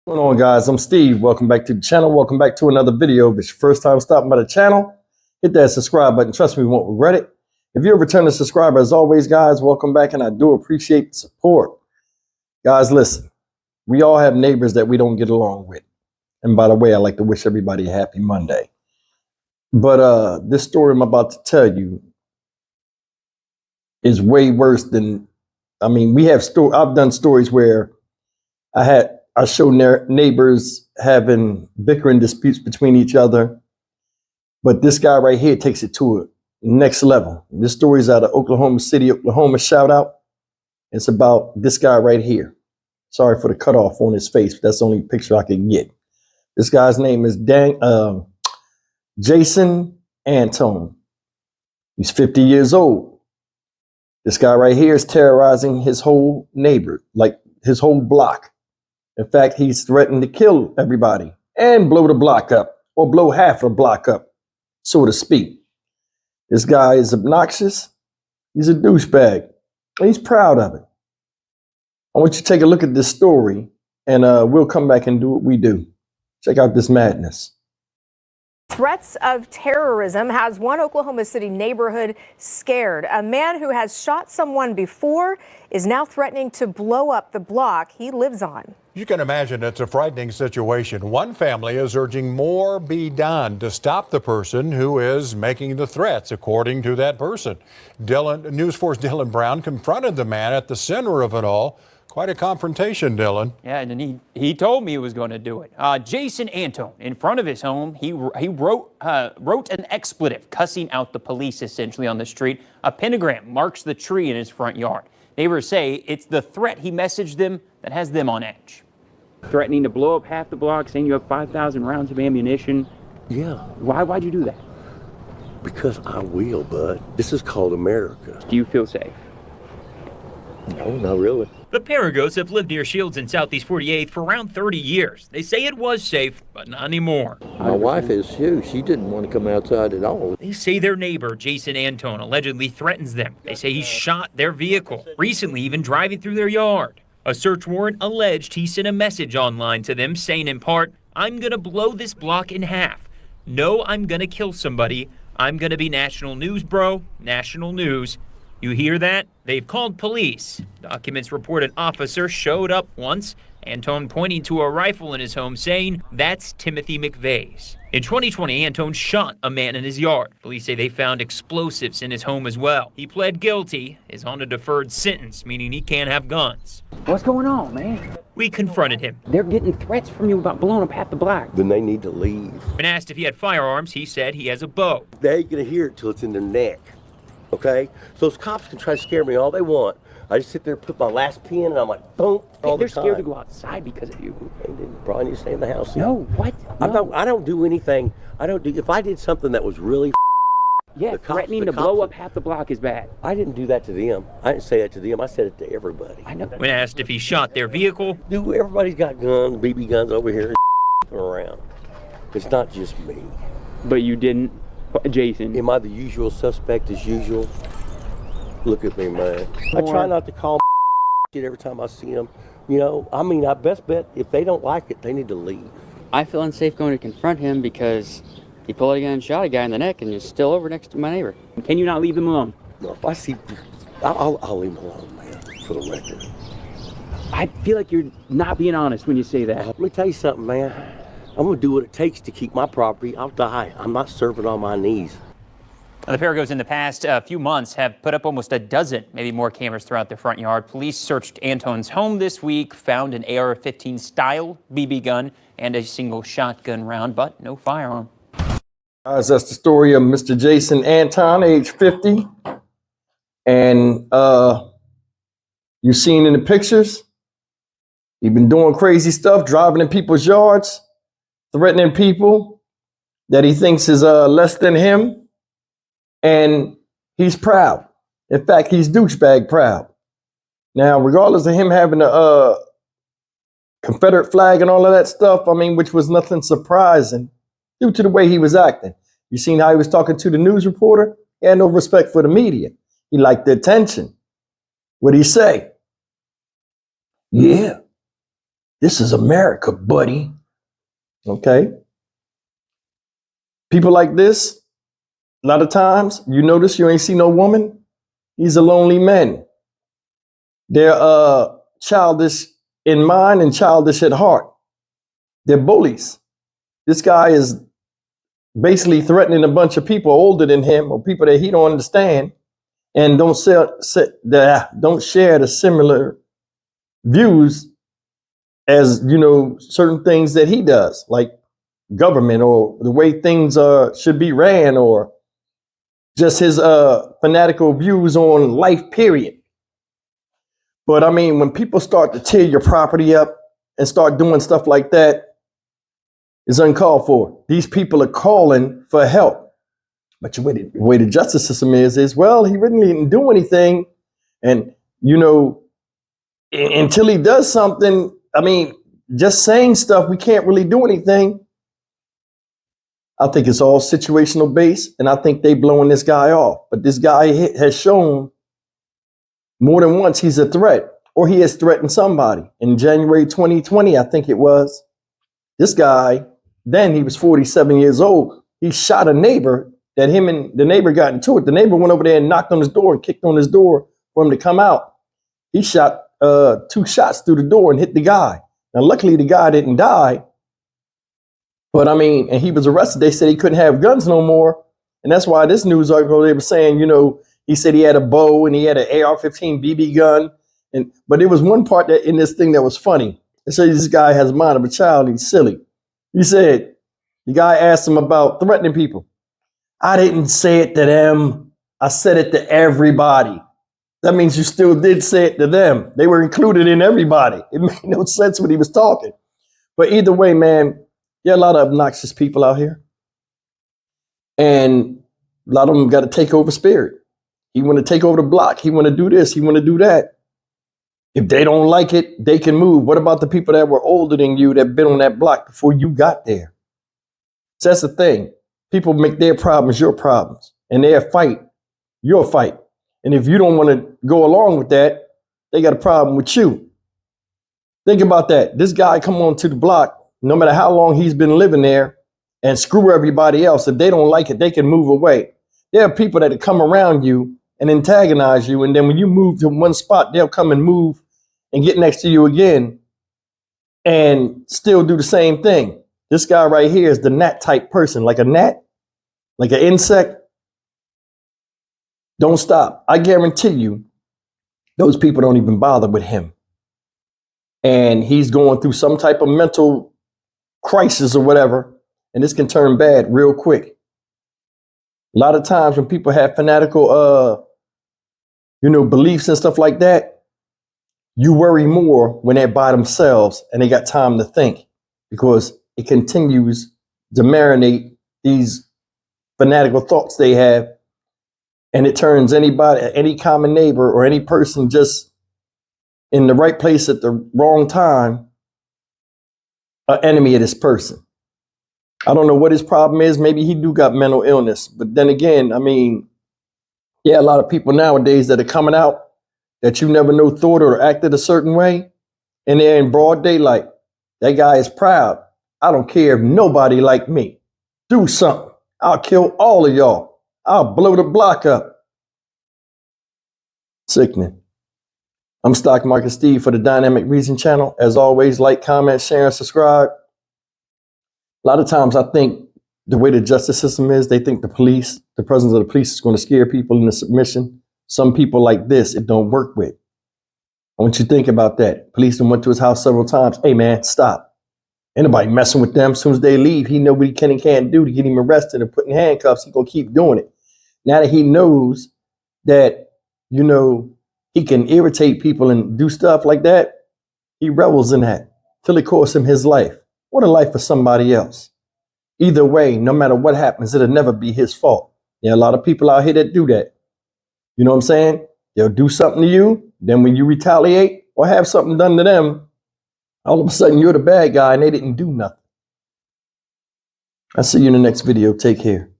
What's going on, guys? I'm Steve. Welcome back to the channel. Welcome back to another video. If it's your first time stopping by the channel, hit that subscribe button. Trust me, you won't regret it. If you're a returning subscriber, as always, guys, welcome back, and I do appreciate the support. Guys, listen, we all have neighbors that we don't get along with. And by the way, I like to wish everybody a happy Monday. But this story I'm about to tell you is way worse than, I've done stories where I show neighbors having bickering disputes between each other. But this guy right here takes it to a next level. This story is out of Oklahoma City, Oklahoma. Shout out. It's about this guy right here. Sorry for the cutoff on his face, but that's the only picture I can get. This guy's name is Jason Antone. He's 50 years old. This guy right here is terrorizing his whole neighbor, like his whole block. In fact, he's threatened to kill everybody and blow the block up, or blow half of the block up, so to speak. This guy is obnoxious. He's a douchebag. And he's proud of it. I want you to take a look at this story, and we'll come back and do what we do. Check out this madness. Threats of terrorism has one Oklahoma City neighborhood scared. A man who has shot someone before is now threatening to blow up the block he lives on. You can imagine it's a frightening situation. One family is urging more be done to stop the person who is making the threats, according to that person. News 4's Dylan Brown confronted the man at the center of it all. Quite a confrontation, Dylan. Yeah, and he told me he was going to do it. Jason Antone, in front of his home, he wrote an expletive, cussing out the police essentially on the street. A pentagram marks the tree in his front yard. Neighbors say it's the threat he messaged them that has them on edge. Threatening to blow up half the block, saying you have 5,000 rounds of ammunition. Yeah. Why'd you do that? Because I will, bud. This is called America. Do you feel safe? No, not really. The Paragos have lived near Shields in Southeast 48th for around 30 years. They say it was safe, but not anymore. My wife is too. She didn't want to come outside at all. They say their neighbor, Jason Antone, allegedly threatens them. They say he shot their vehicle, recently even driving through their yard. A search warrant alleged he sent a message online to them saying in part, "I'm gonna blow this block in half. No, I'm gonna kill somebody. I'm gonna be national news, bro. National news." You hear that? They've called police. Documents report an officer showed up once, Antone pointing to a rifle in his home saying, "That's Timothy McVeigh's." In 2020, Antone shot a man in his yard. Police say they found explosives in his home as well. He pled guilty, is on a deferred sentence, meaning he can't have guns. What's going on, man? We confronted him. They're getting threats from you about blowing up half the block. Then they need to leave. When asked if he had firearms, he said he has a bow. They ain't gonna hear it till it's in their neck. Okay? So those cops can try to scare me all they want. I just sit there, put my last pin, and I'm like, boom, all They're the time. scared to go outside because of you. They didn't probably need to stay in the house. No, what? No. I don't do anything. If I did something that was really Yeah, threatening to blow up half the block is bad. I didn't do that to them. I didn't say that to them. I said it to everybody. I know. When asked if he shot their vehicle, Dude, everybody's got guns, BB guns over here around. It's not just me. But you didn't, Jason. Am I the usual suspect as usual? Look at me, man. I try not to call shit every time I see them. You know, I best bet if they don't like it, they need to leave. I feel unsafe going to confront him because he pulled a gun and shot a guy in the neck and is still over next to my neighbor. Can you not leave them alone? No, if I see, I'll leave them alone, man, for the record. I feel like you're not being honest when you say that. Let me tell you something, man. I'm going to do what it takes to keep my property. I'll die. I'm not serving on my knees. Now, the Paragos in the past few months have put up almost a dozen, maybe more cameras throughout their front yard. Police searched Antone's home this week, found an AR-15 style BB gun and a single shotgun round, but no firearm. Guys, that's the story of Mr. Jason Antone, age 50. And you've seen in the pictures, he's been doing crazy stuff, driving in people's yards, threatening people that he thinks is less than him. And he's proud. In fact, he's douchebag proud. Now, regardless of him having a Confederate flag and all of that stuff, which was nothing surprising due to the way he was acting. You seen how he was talking to the news reporter? He had no respect for the media. He liked the attention. What'd he say? Yeah, This is America, buddy. Okay. People like this, a lot of times, you notice you ain't see no woman. He's a lonely man. They're childish in mind and childish at heart. They're bullies. This guy is basically threatening a bunch of people older than him or people that he don't understand and don't share the similar views as, you know, certain things that he does, like government or the way things should be ran, or just his fanatical views on life, period. But I mean, when people start to tear your property up and start doing stuff like that, it's uncalled for. These people are calling for help. But the way the justice system is, well, he really didn't do anything. And, you know, until he does something, I mean, just saying stuff, we can't really do anything. I think it's all situational based, and I think they blowing this guy off. But this guy has shown more than once he's a threat, or he has threatened somebody. In January 2020, I think it was, this guy, then he was 47 years old. He shot a neighbor that him and the neighbor got into it. The neighbor went over there and knocked on his door and kicked on his door for him to come out. He shot 2 shots through the door and hit the guy. Now, luckily, the guy didn't die. But I mean, and he was arrested. They said he couldn't have guns no more. And that's why this news article, they were saying, you know, he said he had a bow and he had an AR-15 BB gun. But there was one part that in this thing that was funny. It said this guy has the mind of a child. He's silly. He said, the guy asked him about threatening people. I didn't say it to them. I said it to everybody. That means you still did say it to them. They were included in everybody. It made no sense when he was talking. But either way, man, there are a lot of obnoxious people out here. And a lot of them got to take over spirit. He want to take over the block. He want to do this. He want to do that. If they don't like it, they can move. What about the people that were older than you that been on that block before you got there? So that's the thing. People make their problems your problems, and their fight your fight. And if you don't want to go along with that, they got a problem with you. Think about that. This guy come onto the block, no matter how long he's been living there, and screw everybody else. If they don't like it, they can move away. There are people that come around you and antagonize you. And then when you move to one spot, they'll come and move and get next to you again and still do the same thing. This guy right here is the gnat type person, like a gnat, like an insect. Don't stop. I guarantee you, those people don't even bother with him. And he's going through some type of mental crisis or whatever, and this can turn bad real quick. A lot of times when people have fanatical, beliefs and stuff like that, you worry more when they're by themselves and they got time to think, because it continues to marinate these fanatical thoughts they have, and it turns anybody, any common neighbor or any person just in the right place at the wrong time, an enemy of this person. I don't know what his problem is. Maybe he do got mental illness. But then again, I mean, yeah, a lot of people nowadays that are coming out that you never know thought or acted a certain way, and they're in broad daylight. That guy is proud. I don't care if nobody like me. Do something. I'll kill all of y'all. I'll blow the block up. Sickening. I'm Stock Market Steve for the Dynamic Reason channel. As always, like, comment, share, and subscribe. A lot of times I think the way the justice system is, they think the police, the presence of the police is going to scare people into submission. Some people like this, it don't work with. I want you to think about that. Police went to his house several times. Hey, man, stop. Ain't nobody messing with them. As soon as they leave, he know what he can and can't do to get him arrested and put in handcuffs. He's going to keep doing it. Now that he knows that, he can irritate people and do stuff like that, he revels in that till it costs him his life. What a life for somebody else. Either way, no matter what happens, it'll never be his fault. There are a lot of people out here that do that. You know what I'm saying? They'll do something to you. Then when you retaliate or have something done to them, all of a sudden you're the bad guy and they didn't do nothing. I'll see you in the next video. Take care.